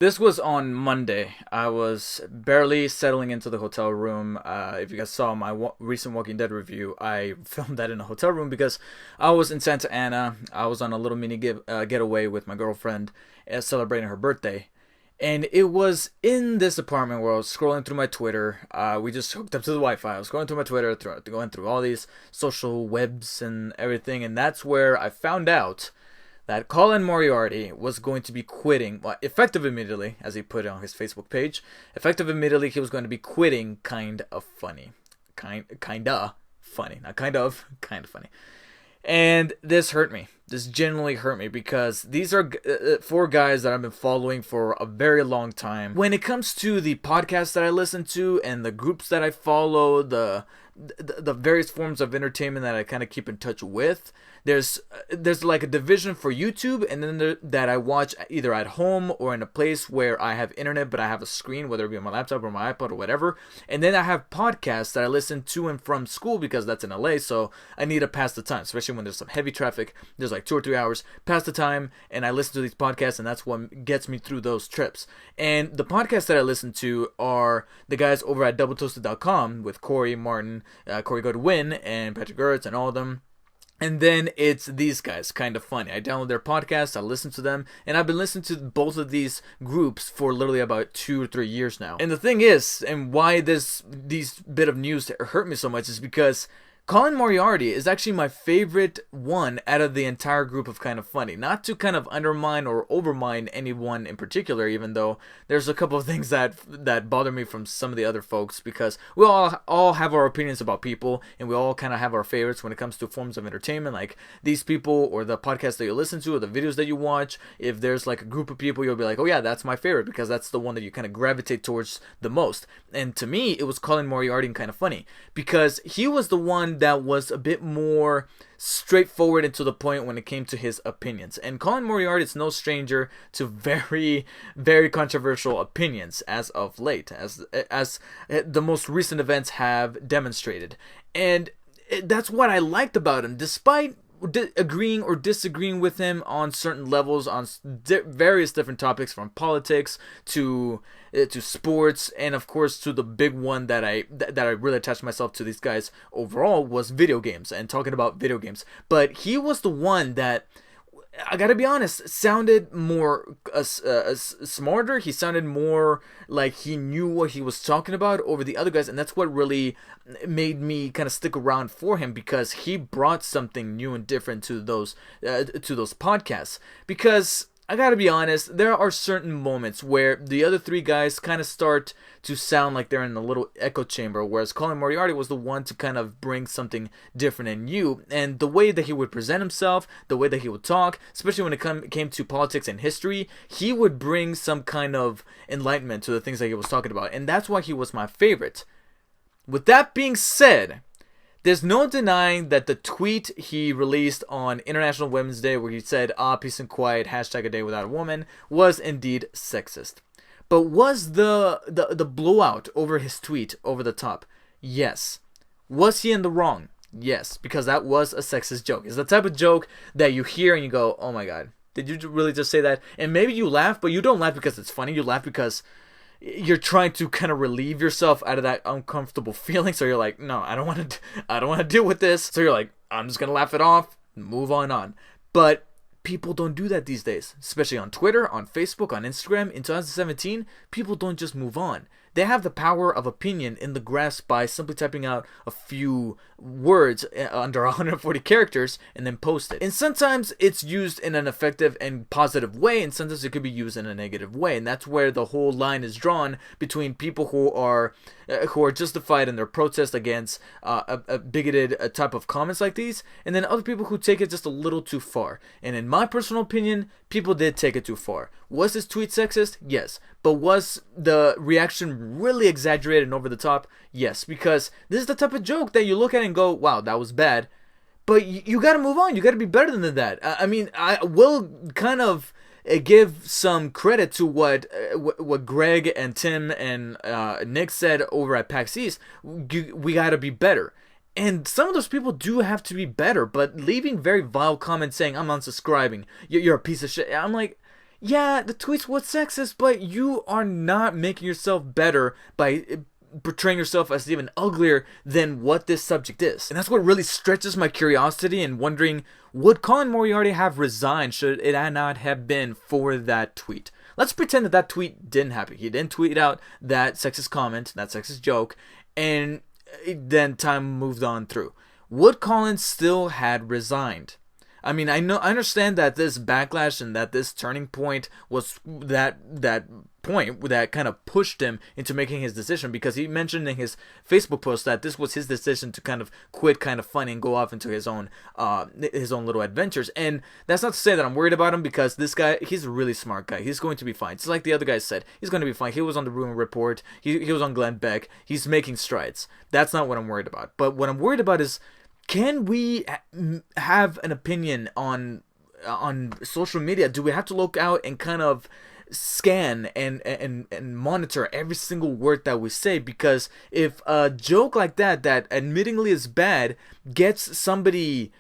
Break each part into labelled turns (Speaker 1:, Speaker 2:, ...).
Speaker 1: This was on Monday. I was barely settling into the hotel room. If you guys saw my recent Walking Dead review, I filmed that in a hotel room because I was in Santa Ana. I was on a little mini getaway with my girlfriend, celebrating her birthday. And it was in this apartment where I was scrolling through my Twitter. We just hooked up to the Wi-Fi. I was going through my Twitter, going through all these social webs and everything, and that's where I found out that Colin Moriarty was going to be quitting, well, effective immediately, as he put it on his Facebook page. Effective immediately, he was going to be quitting Kind of Funny. Kinda funny. Not kind of funny. And this hurt me. This genuinely hurt me because these are four guys that I've been following for a very long time. When it comes to the podcasts that I listen to and the groups that I follow, the various forms of entertainment that I kind of keep in touch with, there's like a division for YouTube, and then that I watch either at home or in a place where I have internet but I have a screen, whether it be on my laptop or my iPod or whatever. And then I have podcasts that I listen to and from school because that's in LA, so I need to pass the time, especially when there's some heavy traffic. There's like 2 or 3 hours, pass the time, and I listen to these podcasts, and that's what gets me through those trips. And the podcasts that I listen to are the guys over at doubletoasted.com with Corey Martin, Corey Goodwin, and Patrick Gertz, and all of them. And then it's these guys, Kind of Funny. I download their podcast, I listen to them, and I've been listening to both of these groups for literally about 2 or 3 years now. And the thing is, and why these bit of news hurt me so much, is because Colin Moriarty is actually my favorite one out of the entire group of Kind of Funny. Not to kind of undermine or overmine anyone in particular, even though there's a couple of things that bother me from some of the other folks, because we all have our opinions about people, and we all kind of have our favorites when it comes to forms of entertainment, like these people or the podcasts that you listen to or the videos that you watch. If there's like a group of people, you'll be like, oh yeah, that's my favorite, because that's the one that you kind of gravitate towards the most. And to me, it was Colin Moriarty and Kind of Funny, because he was the one that was a bit more straightforward and to the point when it came to his opinions. And Colin Moriarty is no stranger to very, very controversial opinions as of late, as the most recent events have demonstrated. And that's what I liked about him, despite agreeing or disagreeing with him on certain levels on various different topics, from politics to sports, and of course to the big one that I really attached myself to these guys overall was video games and talking about video games. But he was the one that, I gotta be honest, sounded more smarter. He sounded more like he knew what he was talking about over the other guys, and that's what really made me kind of stick around for him, because he brought something new and different to those podcasts. Because I gotta be honest, there are certain moments where the other three guys kind of start to sound like they're in a little echo chamber, whereas Colin Moriarty was the one to kind of bring something different and new. And the way that he would present himself, the way that he would talk, especially when it came to politics and history, he would bring some kind of enlightenment to the things that he was talking about. And that's why he was my favorite. With that being said, there's no denying that the tweet he released on International Women's Day, where he said, peace and quiet, hashtag a day without a woman, was indeed sexist. But was the blowout over his tweet over the top? Yes. Was he in the wrong? Yes, because that was a sexist joke. It's the type of joke that you hear and you go, oh my god, did you really just say that? And maybe you laugh, but you don't laugh because it's funny. You laugh because you're trying to kind of relieve yourself out of that uncomfortable feeling. So you're like, no, I don't want to deal with this. So you're like, I'm just going to laugh it off, move on. But people don't do that these days, especially on Twitter, on Facebook, on Instagram. In 2017, people don't just move on. They have the power of opinion in the grasp by simply typing out a few words under 140 characters and then post it. And sometimes it's used in an effective and positive way, and sometimes it could be used in a negative way. And that's where the whole line is drawn between people who are justified in their protest against a bigoted type of comments like these, and then other people who take it just a little too far. And in my personal opinion, people did take it too far. Was this tweet sexist? Yes. But was the reaction really exaggerated and over the top? Yes, because this is the type of joke that you look at and go, wow, that was bad. But you got to move on. You got to be better than that. I mean, I will kind of give some credit to what Greg and Tim and Nick said over at PAX East. We got to be better. And some of those people do have to be better, but leaving very vile comments saying, I'm unsubscribing, you're a piece of shit. I'm like, yeah, the tweets was sexist, but you are not making yourself better by portraying yourself as even uglier than what this subject is. And that's what really stretches my curiosity and wondering, would Colin Moriarty have resigned should it not have been for that tweet? Let's pretend that that tweet didn't happen. He didn't tweet out that sexist comment, that sexist joke, and then time moved on through. Would Colin still had resigned? I mean, I understand that this backlash and that this turning point was that point that kind of pushed him into making his decision, because he mentioned in his Facebook post that this was his decision to kind of quit kind of fun and go off into his own little adventures. And that's not to say that I'm worried about him, because this guy, he's a really smart guy. He's going to be fine. Just like the other guy said, he's going to be fine. He was on the Rumor Report. He was on Glenn Beck. He's making strides. That's not what I'm worried about. But what I'm worried about is, can we have an opinion on social media? Do we have to look out and kind of scan and monitor every single word that we say? Because if a joke like that admittingly is bad gets somebody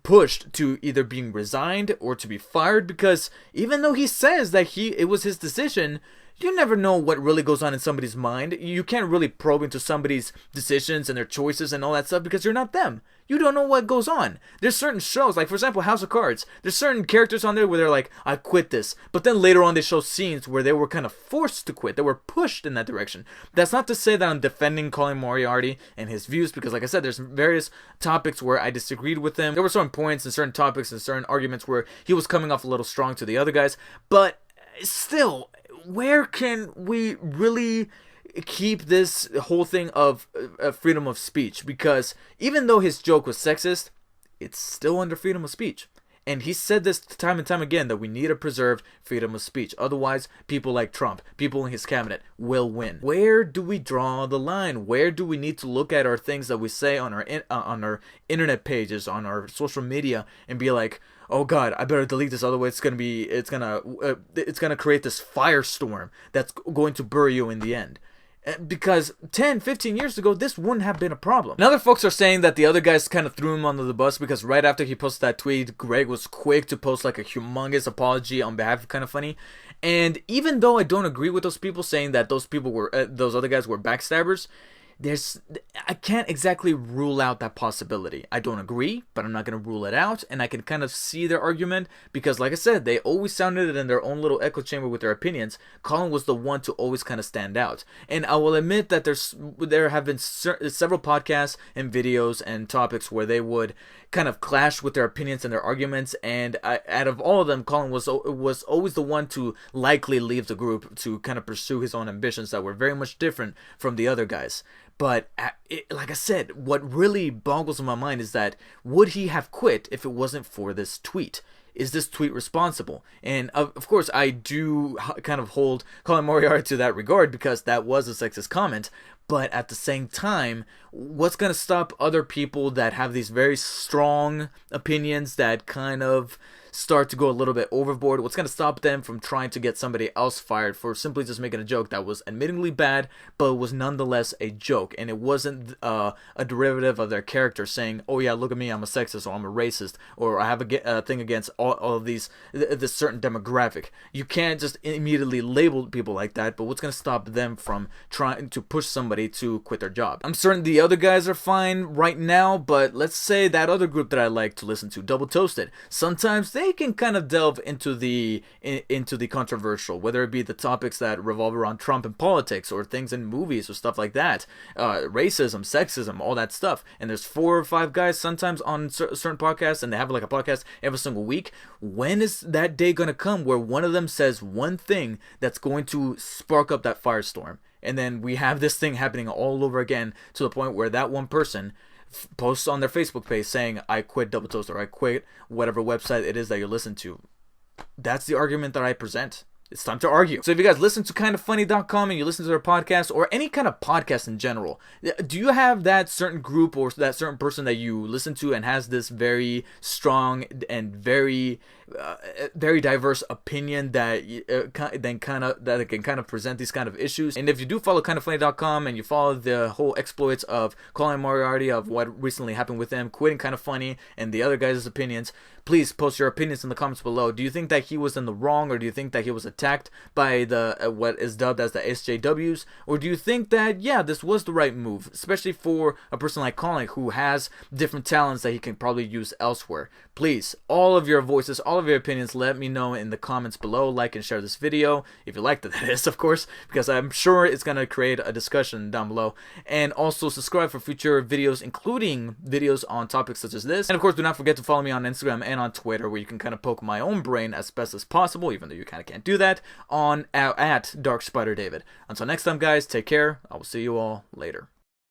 Speaker 1: pushed to either being resigned or to be fired, because even though he says that it was his decision, you never know what really goes on in somebody's mind. You can't really probe into somebody's decisions and their choices and all that stuff, because you're not them. You don't know what goes on. There's certain shows, like for example House of Cards. There's certain characters on there where they're like, I quit this. But then later on they show scenes where they were kind of forced to quit. They were pushed in that direction. That's not to say that I'm defending Colin Moriarty and his views, because like I said, there's various topics where I disagreed with him. There were certain points and certain topics and certain arguments where he was coming off a little strong to the other guys. But still, where can we really keep this whole thing of freedom of speech? Because even though his joke was sexist, it's still under freedom of speech. And he said this time and time again, that we need to preserve freedom of speech. Otherwise, people like Trump, people in his cabinet will win. Where do we draw the line? Where do we need to look at our things that we say on our internet pages, on our social media, and be like, oh God, I better delete this, otherwise it's gonna create this firestorm that's going to bury you in the end. Because 10, 15 years ago, this wouldn't have been a problem. And other folks are saying that the other guys kind of threw him under the bus, because right after he posted that tweet, Greg was quick to post like a humongous apology on behalf of Kind of Funny. And even though I don't agree with those people saying that those other guys were backstabbers, I can't exactly rule out that possibility. I don't agree, but I'm not going to rule it out, and I can kind of see their argument, because like I said, they always sounded it in their own little echo chamber with their opinions. Colin was the one to always kind of stand out. And I will admit that there have been several podcasts and videos and topics where they would kind of clash with their opinions and their arguments, and out of all of them, Colin was always the one to likely leave the group to kind of pursue his own ambitions that were very much different from the other guys. But like I said, what really boggles my mind is that, would he have quit if it wasn't for this tweet? Is this tweet responsible? And of course, I do kind of hold Colin Moriarty to that regard, because that was a sexist comment. But at the same time, what's going to stop other people that have these very strong opinions that kind of start to go a little bit overboard? What's going to stop them from trying to get somebody else fired for simply just making a joke that was admittingly bad, but was nonetheless a joke? And it wasn't a derivative of their character saying, oh yeah, look at me, I'm a sexist, or I'm a racist, or I have a thing against all of these, this certain demographic. You can't just immediately label people like that. But what's going to stop them from trying to push somebody to quit their job? I'm certain the other guys are fine right now, but let's say that other group that I like to listen to, Double Toasted, sometimes they can kind of delve into the controversial, whether it be the topics that revolve around Trump and politics, or things in movies or stuff like that, racism, sexism, all that stuff. And there's 4 or 5 guys sometimes on certain podcasts, and they have like a podcast every single week. When is that day gonna come where one of them says one thing that's going to spark up that firestorm? And then we have this thing happening all over again, to the point where that one person posts on their Facebook page saying, I quit Double Toast, or I quit whatever website it is that you listen to. That's the argument that I present. it's time to argue. So if you guys listen to kindoffunny.com and you listen to their podcast or any kind of podcast in general, do you have that certain group or that certain person that you listen to and has this very strong and very diverse opinion that then that it can kind of present these kind of issues? And if you do follow kindoffunny.com and you follow the whole exploits of Colin Moriarty, of what recently happened with him quitting Kind of Funny and the other guys' opinions, please post your opinions in the comments below. Do you think that he was in the wrong, or do you think that he was attacked by the what is dubbed as the SJWs, or do you think that, yeah, this was the right move, especially for a person like Colin who has different talents that he can probably use elsewhere? Please, all of your voices, all of your opinions, let me know in the comments below. Like and share this video if you liked it, that is, of course, because I'm sure it's going to create a discussion down below. And also subscribe for future videos, including videos on topics such as this. And of course, do not forget to follow me on Instagram and on Twitter, where you can kind of poke my own brain as best as possible, even though you kind of can't do that, on at DarkSpiderDavid. Until next time, guys, take care. I will see you all later.